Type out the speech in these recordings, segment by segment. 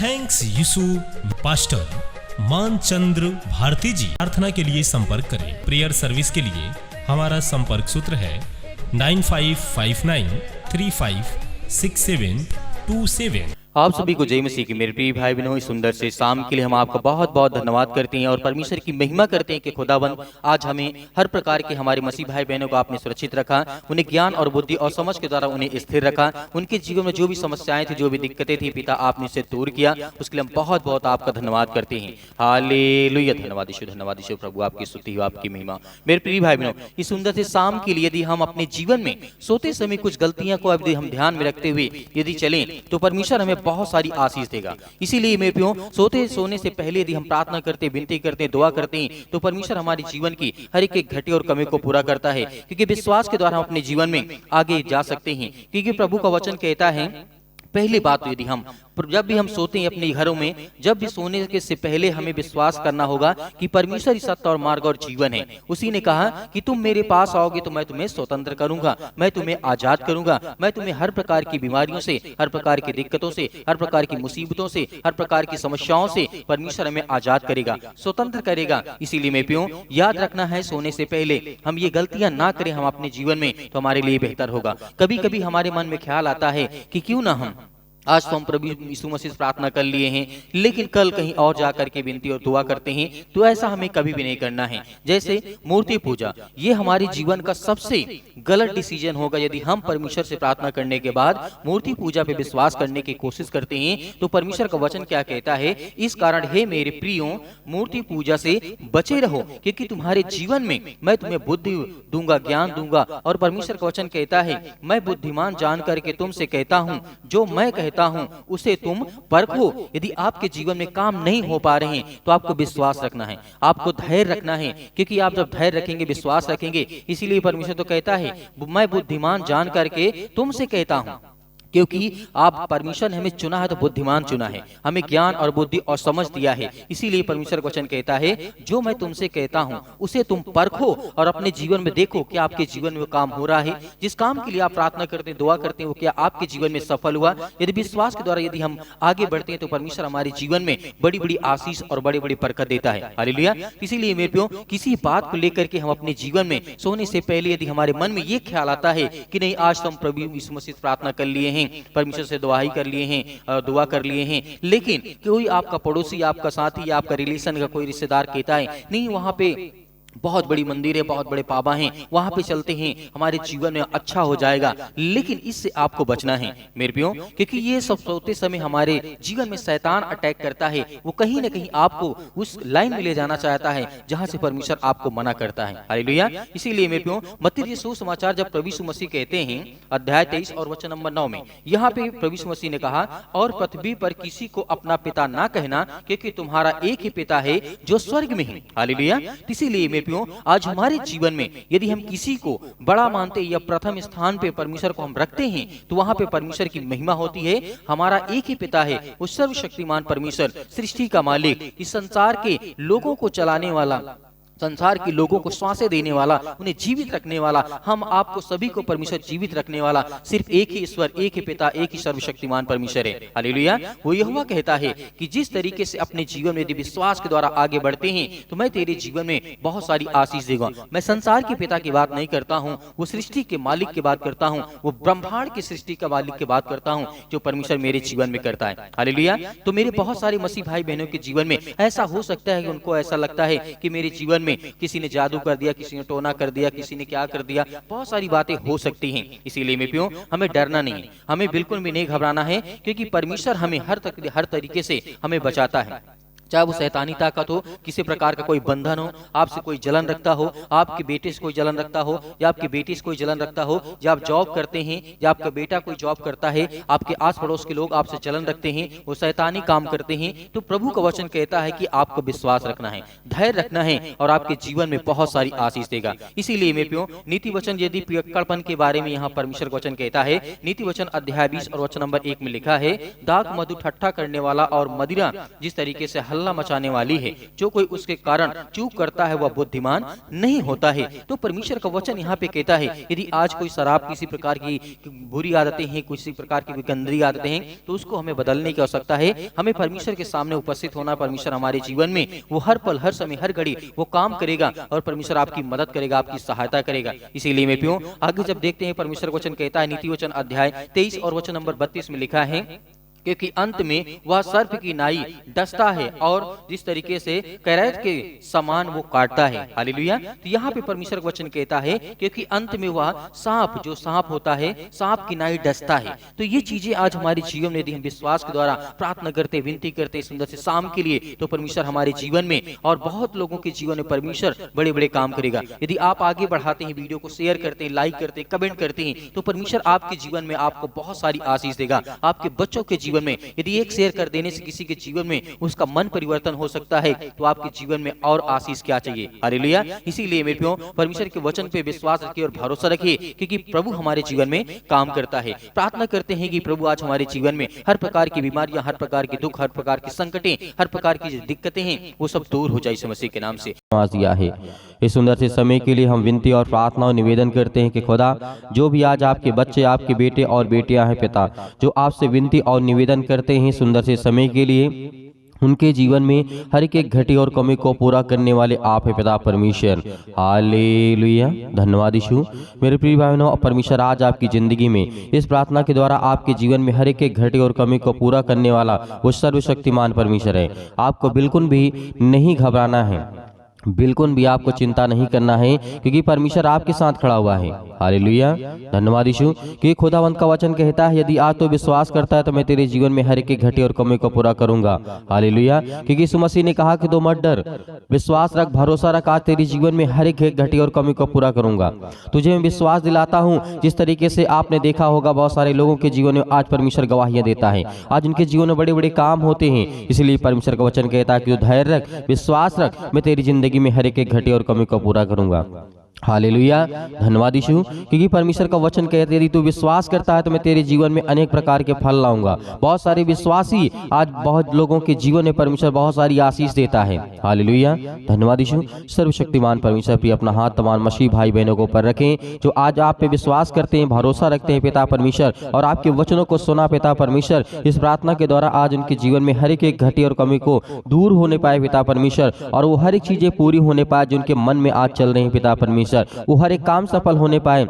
Thanks यीशु pastor मानचंद्र Bharti जी। प्रार्थना के लिए संपर्क करें। प्रेयर सर्विस के लिए हमारा संपर्क सूत्र है 9559356727। आप सभी को जय मसीह की। मेरे प्रिय भाई बहनों, इस सुंदर से शाम के लिए हम आपका बहुत बहुत धन्यवाद करते हैं और परमेश्वर की महिमा करते हैं कि खुदाबंद आज हमें हर प्रकार के हमारे मसीह भाई बहनों को आपने सुरक्षित रखा, उन्हें ज्ञान और बुद्धि और समझ के द्वारा उन्हें स्थिर रखा। उनके जीवन में जो भी समस्याएं थी, जो भी दिक्कतें थी, पिता आपने इसे दूर किया, उसके लिए हम बहुत बहुत आपका धन्यवाद करते हैं। हालेलुया। धन्यवाद यीशु प्रभु, आपकी स्तुति हो, आपकी महिमा। मेरे प्रिय भाई बहनों, इस सुंदर से शाम के लिए यदि हम अपने जीवन में सोते समय कुछ गलतियां को यदि हम ध्यान में रखते हुए यदि चलें तो परमेश्वर हमें बहुत सारी आशीष देगा। इसीलिए मेरे प्रियो, सोने से पहले यदि हम प्रार्थना करते, विनती करते, दुआ करते हैं तो परमेश्वर हमारे जीवन की हर एक घटी और कमी को पूरा करता है, क्योंकि विश्वास के द्वारा हम अपने जीवन में आगे जा सकते हैं। क्योंकि प्रभु का वचन कहता है, पहली बात तो यदि हम जब भी हम सोते हैं अपने घरों में, जब भी सोने के से पहले हमें विश्वास करना होगा कि परमेश्वर ही सत्य और मार्ग और जीवन है। उसी ने कहा कि तुम मेरे पास आओगे तो मैं तुम्हें स्वतंत्र करूंगा, मैं तुम्हें आजाद करूंगा, मैं तुम्हें हर प्रकार की बीमारियों से, हर प्रकार की दिक्कतों से, हर प्रकार की मुसीबतों से, हर प्रकार की समस्याओं से परमेश्वर हमें आजाद करेगा, स्वतंत्र करेगा। इसीलिए मैं प्रियो, याद रखना है सोने से पहले हम ये गलतियां ना करें हम अपने जीवन में, तो हमारे लिए बेहतर होगा। कभी कभी हमारे मन में ख्याल आता है कि क्यों ना हम आज तो हम प्रभु यीशु मसीह से प्रार्थना कर लिए हैं, लेकिन कल कहीं और जाकर के विनती और दुआ करते हैं, तो ऐसा हमें कभी भी नहीं करना है। जैसे मूर्ति पूजा, ये हमारे जीवन का सबसे गलत डिसीजन होगा। यदि हम परमेश्वर से प्रार्थना करने के बाद मूर्ति पूजा पे विश्वास करने की कोशिश करते हैं, तो परमेश्वर का वचन क्या कहता है, इस कारण हे मेरे प्रियो, मूर्ति पूजा से बचे रहो, क्योंकि तुम्हारे जीवन में मैं तुम्हें बुद्धि दूंगा, ज्ञान दूंगा। और परमेश्वर का वचन कहता है, मैं बुद्धिमान जान करके तुमसे कहता हूँ, जो मैं कहता हूं उसे तुम परखो। यदि आपके जीवन में काम नहीं हो पा रहे हैं तो आपको विश्वास रखना है, आपको धैर्य रखना है, क्योंकि आप जब धैर्य रखेंगे, विश्वास रखेंगे, इसीलिए परमेश्वर तो कहता है, मैं बुद्धिमान जान करके तुमसे कहता हूं, क्योंकि आप परमेश्वर ने हमें चुना है तो बुद्धिमान चुना है, हमें ज्ञान और बुद्धि और समझ दिया है। इसीलिए परमेश्वर का वचन कहता है, जो मैं तुमसे कहता हूं उसे तुम परखो और अपने जीवन में देखो कि आपके जीवन में वो काम हो रहा है। जिस काम के लिए आप प्रार्थना करते हैं, दुआ करते हैं, वो क्या आपके जीवन में सफल हुआ। यदि विश्वास के द्वारा यदि हम आगे बढ़ते हैं तो परमेश्वर हमारे जीवन में बड़ी बड़ी आशीष और बड़ी बड़ी बरकत देता है। हालेलुया। इसीलिए मेरे प्रियो, किसी बात को लेकर के हम अपने जीवन में सोने से पहले यदि हमारे मन में ये ख्याल आता है कि नहीं, आज तो हम प्रभु यीशु मसीह से प्रार्थना कर लिए हैं, परमेश्वर से दुआई कर लिए हैं, दुआ कर लिए हैं, लेकिन कोई आपका पड़ोसी, आपका साथी, आपका रिलेशन का कोई रिश्तेदार कहता है, नहीं वहां पे बहुत बड़ी मंदिर है, बहुत बड़े पापा हैं, वहां पे चलते हैं, हमारे जीवन में अच्छा हो जाएगा। लेकिन इससे आपको बचना है मेरे प्रियो, क्योंकि ये सब सोते समय हमारे जीवन में शैतान अटैक करता है। वो कहीं ना कहीं आपको उस लाइन में ले जाना चाहता है जहां से परमेश्वर आपको मना करता है। हालेलुया। इसीलिए मेरे प्रियो, मत्ती सुसमाचार जब प्रभु यीशु मसीह कहते हैं अध्याय 23 और वचन नंबर 9 में, यहाँ पे प्रभु यीशु मसीह ने कहा, और पृथ्वी पर किसी को अपना पिता ना कहना, क्योंकि तुम्हारा एक ही पिता है जो स्वर्ग में है। हालेलुया। इसीलिए आज हमारे जीवन में यदि हम किसी को बड़ा मानते या प्रथम स्थान पे परमेश्वर को हम रखते हैं, तो वहां पे परमेश्वर की महिमा होती है। हमारा एक ही पिता है, वो सर्वशक्तिमान परमेश्वर, सृष्टि का मालिक, इस संसार के लोगों को चलाने वाला, संसार के लोगों को श्वासें देने वाला, उन्हें जीवित रखने वाला, हम आपको सभी को परमेश्वर जीवित रखने वाला सिर्फ एक ही ईश्वर, एक ही पिता, एक ही सर्वशक्तिमान परमेश्वर है। हालेलुया। वो यहोवा कहता है कि जिस तरीके से अपने जीवन में यदि विश्वास के द्वारा आगे बढ़ते हैं तो मैं तेरे जीवन में बहुत सारी आशीष देगा। मैं संसार के पिता की बात नहीं करता हूँ, वो सृष्टि के मालिक की बात करता हूँ, वो ब्रह्मांड की सृष्टि का मालिक की बात करता हूँ, जो परमेश्वर मेरे जीवन में करता है। हालेलुया। तो मेरे बहुत सारे मसीह भाई बहनों के जीवन में ऐसा हो सकता है कि उनको ऐसा लगता है कि मेरे जीवन में किसी ने जादू कर दिया, किसी ने टोना कर दिया, किसी ने क्या कर दिया, बहुत सारी बातें हो सकती हैं। इसीलिए मैं प्रियो, हमें डरना नहीं है, हमें बिल्कुल भी नहीं घबराना है, क्योंकि परमेश्वर हमें हर तरीके से हमें बचाता है। चाहे वो शैतानी ताकत हो, किसी प्रकार का कोई बंधन हो, आपसे कोई जलन रखता हो, आपके बेटे से कोई जलन रखता हो, या आपकी बेटी से कोई जलन रखता हो, या आप जॉब करते हैं, या आपका बेटा कोई जॉब करता है, आपके आस पड़ोस के लोग आपसे जलन रखते हैं, वो शैतानी काम करते हैं, तो प्रभु का वचन कहता है कि आपको विश्वास रखना है, धैर्य रखना है, और आपके जीवन में बहुत सारी आशीष देगा। इसीलिए मेरे प्रियो, नीति वचन यदि पियक्कड़पन के बारे में यहाँ परमेश्वर का वचन कहता है, नीति वचन अध्याय 20 और वचन नंबर 1 में लिखा है, दाग मधु ठट्ठा करने वाला और मदिरा जिस तरीके से हल्ला हल्ला मचाने वाली है। जो कोई उसके कारण चूक करता है वह बुद्धिमान नहीं होता है। तो परमेश्वर का वचन यहाँ पे कहता है यदि आज कोई शराब किसी प्रकार की बुरी आदतें हैं, किसी प्रकार की गंदी आदतें हैं, तो उसको हमें बदलने की आवश्यकता है। हमें परमेश्वर के सामने उपस्थित होना। परमेश्वर हमारे जीवन में वो हर पल, हर समय, हर घड़ी वो काम करेगा और परमेश्वर आपकी मदद करेगा, आपकी सहायता करेगा। इसीलिए मैं प्रियो आगे जब देखते हैं परमेश्वर वचन कहता है, नीति वचन अध्याय 23 और वचन नंबर 32 में लिखा है, क्योंकि अंत में वह सर्प की नाई डसता है और जिस तरीके से करैत के समान वो काटता है। हालेलुया। तो यहाँ पे परमेश्वर का वचन कहता है क्योंकि अंत में वह सांप, जो सांप होता है, सांप की नाई डसता है। तो ये चीजें आज हमारे जीवन में यदि हम विश्वास के द्वारा प्रार्थना करते, विनती करते सुंदर से शाम के लिए, तो परमेश्वर हमारे जीवन में और बहुत लोगों के जीवन में परमेश्वर बड़े बड़े काम करेगा। यदि आप आगे बढ़ाते हैं, वीडियो को शेयर करते हैं, लाइक करते हैं, कमेंट करते हैं, तो परमेश्वर आपके जीवन में आपको बहुत सारी आशीष देगा। आपके बच्चों के जीवन में यदि एक शेयर कर देने से किसी के जीवन में उसका मन परिवर्तन हो सकता है, तो आपके जीवन में और आशीष क्या चाहिए। हालेलुया। इसीलिए मेरे प्रियो परमेश्वर के वचन पे विश्वास रखिए और भरोसा रखिए, क्योंकि प्रभु हमारे जीवन में काम करता है। प्रार्थना करते हैं कि प्रभु आज हमारे जीवन में हर प्रकार की बीमारियां, हर प्रकार के दुख, हर प्रकार की संकटें, हर प्रकार की जो दिक्कतें हैं वो सब दूर हो जाए यीशु मसीह के नाम से। दिया है इस सुंदर से समय के लिए हम विनती और प्रार्थना और निवेदन करते हैं कि खुदा, जो भी आज आपके बच्चे, आपके बेटे और बेटियां हैं पिता, जो आपसे विनती और निवेदन करते हैं सुंदर से समय के लिए, उनके जीवन में हर एक घटी और कमी को पूरा करने वाले आप है पिता परमेश्वर। हालेलुया। धन्यवाद यीशु। मेरे प्रिय भाई बहनों, परमेश्वर आज आपकी जिंदगी में इस प्रार्थना के द्वारा आपके जीवन में हर एक घटी और कमी को पूरा करने वाला वो सर्वशक्तिमान परमेश्वर है। आपको बिल्कुल भी नहीं घबराना है, बिल्कुल भी आपको चिंता नहीं करना है, क्योंकि परमेश्वर आपके साथ खड़ा हुआ है। हालेलुया। धन्यवाद यीशु। कि खुदावंत का वचन कहता है यदि आज तो विश्वास करता है तो मैं तेरे जीवन में हर एक घटी और कमी को पूरा करूंगा। हालेलुया। क्योंकि यीशु मसीह ने कहा कि तू मत डर, विश्वास रख, भरोसा रख, आज तेरे जीवन में हर एक घटी और कमी को पूरा करूंगा। तुझे मैं विश्वास दिलाता हूँ, जिस तरीके से आपने देखा होगा बहुत सारे लोगों के जीवन में आज परमेश्वर गवाहियां देता है, आज उनके जीवन में बड़े बड़े काम होते हैं। इसलिए परमेश्वर का वचन कहता है कि तू धैर्य रख, विश्वास रख, मैं तेरी जिंदगी में हर एक घटी और कमी को पूरा करूंगा। हालेलुया। धन्यवाद यीशु। क्योंकि परमेश्वर का वचन कहते यदि तू विश्वास करता है तो मैं तेरे जीवन में अनेक प्रकार के फल लाऊंगा। बहुत सारे विश्वासी आज बहुत लोगों के जीवन में परमेश्वर बहुत सारी आशीष देता है। हालेलुया। धन्यवाद यीशु। सर्वशक्तिमान परमेश्वर भी अपना हाथ तमाम मसीह भाई बहनों को ऊपर रखें जो आज आप पे विश्वास करते हैं, भरोसा रखते हैं पिता परमेश्वर, और आपके वचनों को सुना पिता परमेश्वर। इस प्रार्थना के द्वारा आज उनके जीवन में हर एक घटी और कमी को दूर होने पाए पिता परमेश्वर, और वो हर एक चीजें पूरी होने पाए जो उनके मन में आज चल रही है पिता परमेश्वर। वो हर एक काम सफल होने पाए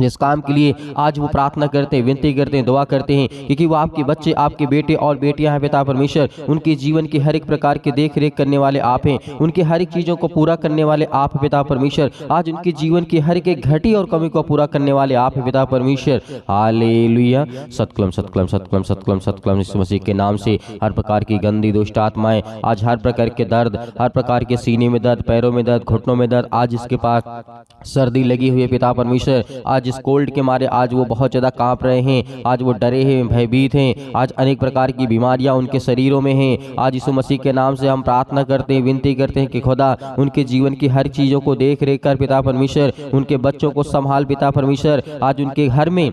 जिस काम के लिए आज वो प्रार्थना करते हैं, विनती करते हैं, दुआ करते हैं, क्योंकि वो आपके बच्चे, आपके बेटे और बेटियां हैं पिता परमेश्वर। उनके जीवन की हर एक प्रकार के देख रेख करने वाले आप हैं, उनके हर एक चीजों को पूरा करने वाले आप पिता परमेश्वर। आज उनके जीवन की हर एक घटी और कमी को पूरा करने वाले आप पिता परमेश्वर। हालेलुया। सतकलम सतकलम सतकलम सतकलम सतकलम। यीशु मसीह के नाम से हर प्रकार की गंदी दुष्ट आत्माएं, आज हर प्रकार के दर्द, हर प्रकार के सीने में दर्द, पैरों में दर्द, घुटनों में दर्द, आज इसके पास सर्दी लगी हुई है पिता परमेश्वर, आज इस कोल्ड के मारे आज वो बहुत ज्यादा कांप रहे हैं, आज वो डरे हैं, भयभीत हैं, आज अनेक प्रकार की बीमारियां उनके शरीरों में हैं। आज यीशु मसीह के नाम से हम प्रार्थना करते हैं, विनती करते हैं कि खुदा उनके जीवन की हर चीजों को देख रेख कर पिता परमेश्वर, उनके बच्चों को संभाल पिता परमेश्वर। आज उनके घर में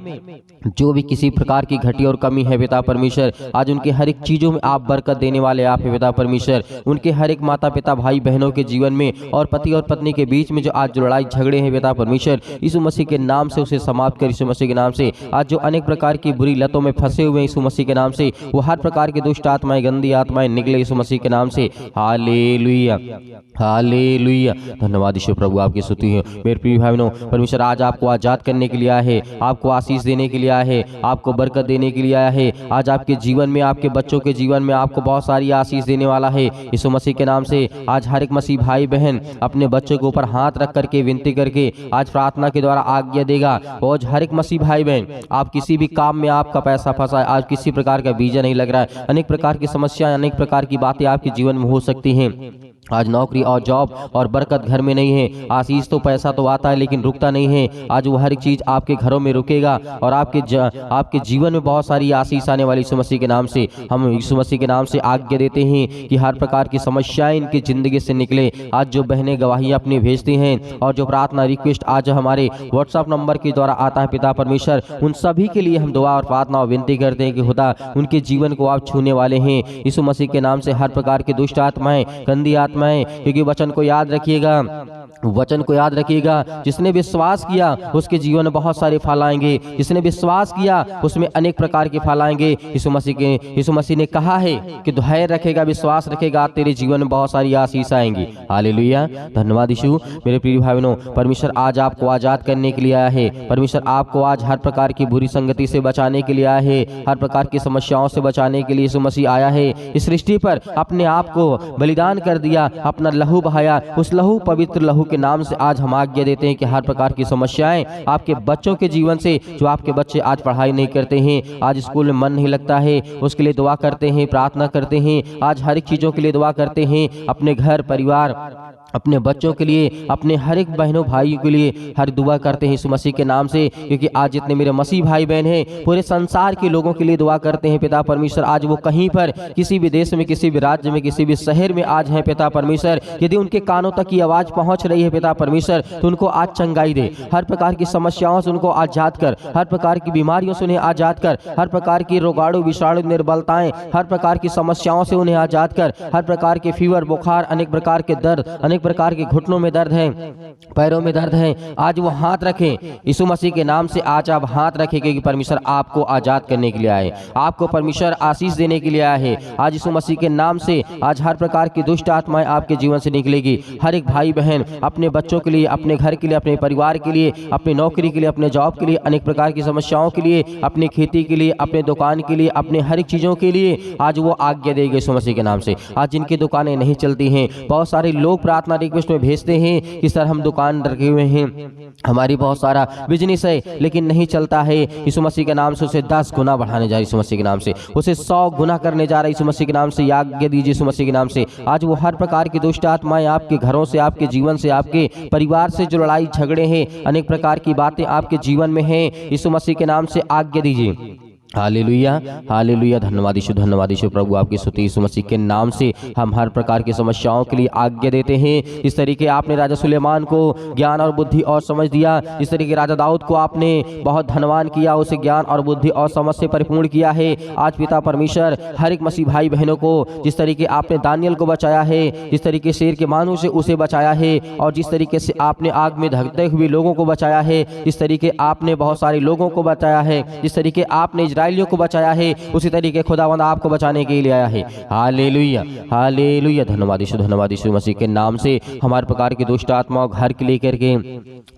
जो भी किसी प्रकार की घटी और कमी है पिता परमेश्वर, आज उनके हर एक चीजों में आप बरकत देने वाले आप है पिता परमेश्वर। उनके हर एक माता पिता, भाई बहनों के जीवन में और पति और पत्नी के बीच में जो आज जो लड़ाई झगड़े हैं पिता परमेश्वर, यीशु मसीह के नाम से उसे समाप्त कर। यीशु मसीह के नाम से आज जो अनेक प्रकार की बुरी लतों में फंसे हुए हैं, यीशु मसीह के नाम से वो हर प्रकार की दुष्ट आत्माएं, गंदी आत्माएं निकले यीशु मसीह के नाम से। हालेलुया। हालेलुया। धन्यवाद यीशु प्रभु, आपकी स्तुति हो। मेरे प्रिय भाई बहनों, परमेश्वर आज आपको आजाद करने के लिए आया है, आपको आशीष देने के लिए आया है, आपको बरकत देने के लिए आया है। आज आपके जीवन में, आपके बच्चों के जीवन में आपको बहुत सारी आशीष देने वाला है यीशु मसीह के नाम से। आज हर एक मसीह भाई बहन अपने बच्चों के ऊपर हाथ रख करके विनती करके आज प्रार्थना के द्वारा आज्ञा देगा। और हर एक मसीह भाई बहन, आप किसी भी काम में आपका पैसा फंसा है, आज किसी प्रकार का वीजा नहीं लग रहा है, अनेक प्रकार की समस्याएं, अनेक प्रकार की बातें आपके जीवन में हो सकती हैं, आज नौकरी और जॉब और बरकत घर में नहीं है। आशीष तो पैसा तो आता है लेकिन रुकता नहीं है। आज वो हर एक चीज़ आपके घरों में रुकेगा और आपके जीवन में बहुत सारी आशीष आने वाली यीशु मसीह के नाम से। हम यीशु मसीह के नाम से आज्ञा देते हैं कि हर प्रकार की समस्याएं इनकी ज़िंदगी से निकले। आज जो बहनें गवाहियाँ अपनी भेजती हैं और जो प्रार्थना रिक्वेस्ट आज हमारे व्हाट्सएप नंबर के द्वारा आता है पिता परमेश्वर, उन सभी के लिए हम दुआ और प्रार्थना और विनती करते हैं कि खुदा उनके जीवन को आप छूने वाले हैं यीशु मसीह के नाम से। हर प्रकार की दुष्ट आत्माएं, गंदी आत्माएं, क्योंकि वचन को याद रखिएगा, वचन को याद रखिएगा। जिसने विश्वास किया उसके जीवन में बहुत सारे फल आएंगे। जिसने विश्वास किया उसमें अनेक प्रकार के फल आएंगे। यीशु मसीह ने कहा है कि धैर्य रखेगा, विश्वास रखेगा, तेरे जीवन में बहुत सारी आशीष आएंगी। हालेलुया, धन्यवाद यीशु। मेरे प्रिय भाई बहनों, परमेश्वर आज आपको आजाद करने के लिए आया है। परमेश्वर आपको आज हर प्रकार की बुरी संगति से बचाने के लिए आया है। हर प्रकार की समस्याओं से बचाने के लिए यीशु मसीह आया है। इस सृष्टि पर अपने आप को बलिदान कर दिया, अपना लहू बहाया। उस लहू, पवित्र लहू के नाम से आज हम आज्ञा देते हैं कि हर प्रकार की समस्याएं आपके बच्चों के जीवन से, जो आपके बच्चे आज पढ़ाई नहीं करते हैं, आज स्कूल में मन नहीं लगता है, उसके लिए दुआ करते हैं, प्रार्थना करते हैं। आज हर एक चीज़ों के लिए दुआ करते हैं, अपने घर परिवार, अपने बच्चों के लिए, अपने हर एक बहनों भाइयों के लिए हर दुआ करते हैं यीशु मसीह के नाम से। क्योंकि आज जितने मेरे मसीह भाई बहन हैं, पूरे संसार के लोगों के लिए दुआ करते हैं पिता परमेश्वर। आज वो कहीं पर, किसी भी देश में, किसी भी राज्य में, किसी भी शहर में आज हैं पिता परमेश्वर। यदि उनके कानों तक की आवाज़ पहुंच रही है पिता परमेश्वर, तो उनको आज चंगाई दे। हर प्रकार की समस्याओं से उनको आजाद कर, हर प्रकार की बीमारियों से उन्हें आजाद कर, हर प्रकार की रोगाणु विषाणु निर्बलताएं, हर प्रकार की समस्याओं से उन्हें आजाद कर। हर प्रकार के फीवर, बुखार, अनेक प्रकार के दर्द, अनेक प्रकार के घुटनों में दर्द है, पैरों में दर्द है, आज वो हाथ रखें यीशु मसीह के नाम से। आज आप हाथ रखें, क्योंकि परमेश्वर आपको आजाद करने के लिए आए, आपको परमेश्वर आशीष देने के लिए आया है। आज यीशु मसीह के नाम से आज हर प्रकार की दुष्ट आत्माएं आपके जीवन से निकलेगी। हर एक भाई बहन अपने बच्चों के लिए, अपने घर के लिए, अपने परिवार के लिए, अपनी नौकरी के लिए, अपने जॉब के लिए, अनेक प्रकार की समस्याओं के लिए, अपनी खेती के लिए, अपने दुकान के लिए, अपने हर एक चीज़ों के लिए आज वो आज्ञा देगी यीशु मसीह के नाम से। आज जिनकी दुकानें नहीं चलती हैं, बहुत सारे लोग प्रार्थना रिक्वेस्ट में भेजते हैं कि सर हम दुकान रखे हुए हैं, हमारी बहुत सारा बिजनेस है लेकिन नहीं चलता है। यीशु मसीह के नाम से उसे 10 गुना बढ़ाने जा रही यीशु मसीह के नाम से, उसे 100 गुना करने जा रहा है यीशु मसीह के नाम से। आज्ञा दीजिए यीशु मसीह के नाम से। आज वो हर प्रकार की दुष्ट आत्माएं आपके घरों से, आपके जीवन से, आपके परिवार से जो लड़ाई झगड़े हैं, अनेक प्रकार की बातें आपके जीवन में हैं, यीशु मसीह के नाम से आज्ञा दीजिए। हालेलुया, हालेलुया, धन्यवाद यीशु प्रभु आपकी स्तुति यीशु मसीह के नाम से। हम हर प्रकार की समस्याओं के लिए आज्ञा देते हैं। इस तरीके आपने राजा सुलेमान को ज्ञान और बुद्धि और समझ दिया, इस तरीके राजा दाऊद को आपने बहुत धनवान किया, उसे ज्ञान और बुद्धि और समझ से परिपूर्ण किया है। आज पिता परमेश्वर हर एक मसीह भाई बहनों को, जिस तरीके आपने दानियल को बचाया है, जिस तरीके शेर के मानू से उसे बचाया है, और जिस तरीके से आपने आग में धकते हुए लोगों को बचाया है, इस तरीके आपने बहुत सारे लोगों को बचाया है, जिस तरीके आपने इजराइलियों को बचाया है, उसी तरीके खुदावंद आपको बचाने के लिए आया है। हालेलुया, हालेलुया, धन्यवाद यीशु मसीह के नाम से। हमारे प्रकार की दुष्ट आत्माओं घर के लेकर के,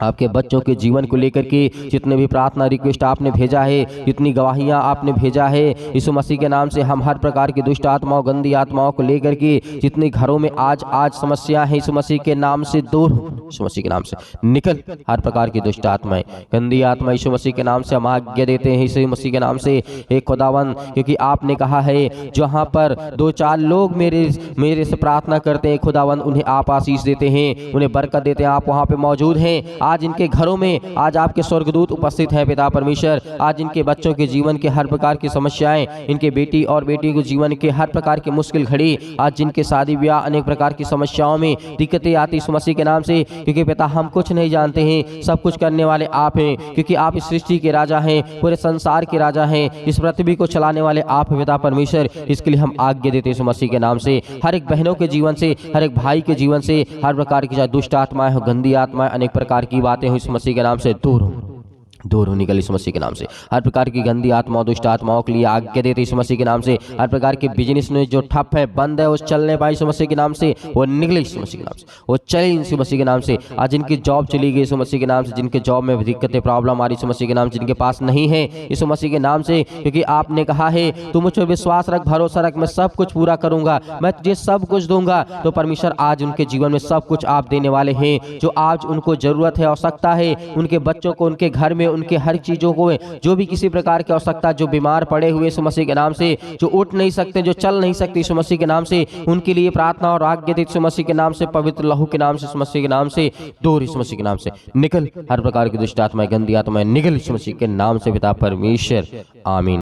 आपके बच्चों के जीवन को लेकर के जितने भी प्रार्थना रिक्वेस्ट आपने भेजा है, जितनी गवाहियां आपने भेजा है, यीशु मसीह के नाम से हम हर प्रकार की दुष्ट आत्माओं, गंदी आत्माओं को लेकर के जितने घरों में आज समस्या है, यीशु मसीह के नाम से दूर, यीशु मसीह के नाम से निकल। हर प्रकार की दुष्ट आत्माएं, गंदी आत्मा यीशु मसीह के नाम से हम आज्ञा देते हैं यीशु मसीह के नाम से। एक खुदावन, क्योंकि आपने कहा है जहाँ पर 2-4 लोग मेरे से प्रार्थना करते हैं खुदावन, उन्हें आप आशीष देते हैं, उन्हें बरकत देते हैं। आप वहाँ पे मौजूद हैं। आज इनके घरों में आज आपके स्वर्गदूत उपस्थित हैं पिता परमेश्वर। आज इनके बच्चों के जीवन के हर प्रकार की समस्याएं, इनके बेटी और बेटी के जीवन के हर प्रकार की मुश्किल घड़ी, आज जिनके शादी ब्याह अनेक प्रकार की समस्याओं में दिक्कतें आती यीशु मसीह के नाम से, क्योंकि पिता हम कुछ नहीं जानते हैं, सब कुछ करने वाले आप हैं, क्योंकि आप इस सृष्टि के राजा हैं, पूरे संसार के राजा हैं, इस पृथ्वी को चलाने वाले आप पिता परमेश्वर। इसके लिए हम आज्ञा देते हैं यीशु मसीह के नाम से। हर एक बहनों के जीवन से, हर एक भाई के जीवन से, हर प्रकार की चाहे दुष्ट आत्माएं हो, गंदी आत्माएं, अनेक प्रकार की बातें हो, यीशु मसीह के नाम से दूर हो निकल यीशु मसीह के नाम से। हर प्रकार की गंदी आत्माओं, दुष्ट आत्माओं के लिए आज्ञा देते यीशु मसीह के नाम से। हर प्रकार के बिजनेस में जो ठप है, बंद है, वो चलने पाए यीशु मसीह के नाम से, वो निकले यीशु मसीह के नाम से, वो चले यीशु मसीह के नाम से। आज जिनकी जॉब चली गई यीशु मसीह के नाम से, जिनके जॉब में दिक्कतें प्रॉब्लम आ रही यीशु मसीह के नाम से, जिनके पास नहीं है यीशु मसीह के नाम से, क्योंकि आपने कहा है तू मुझ पर विश्वास रख, भरोसा रख, मैं सब कुछ पूरा करूंगा, मैं तुझे सब कुछ दूंगा। तो परमेश्वर आज उनके जीवन में सब कुछ आप देने वाले हैं, जो आज उनको जरूरत है, आवश्यकता है, उनके बच्चों को, उनके घर में, उनके हर चीज़ों को, जो भी किसी प्रकार की आवश्यकता, जो बीमार पड़े हुए यीशु मसीह के नाम से, जो उठ नहीं सकते, जो चल नहीं सकते यीशु मसीह के नाम से, उनके लिए प्रार्थना और आज्ञा यीशु मसीह के नाम से, पवित्र लहू के नाम से, यीशु मसीह के नाम से, दूर यीशु मसीह के नाम से निकल। हर प्रकार की दुष्ट आत्माएं, गंदी आत्माएं निकल यीशु मसीह के नाम से पिता परमेश्वर, आमीन।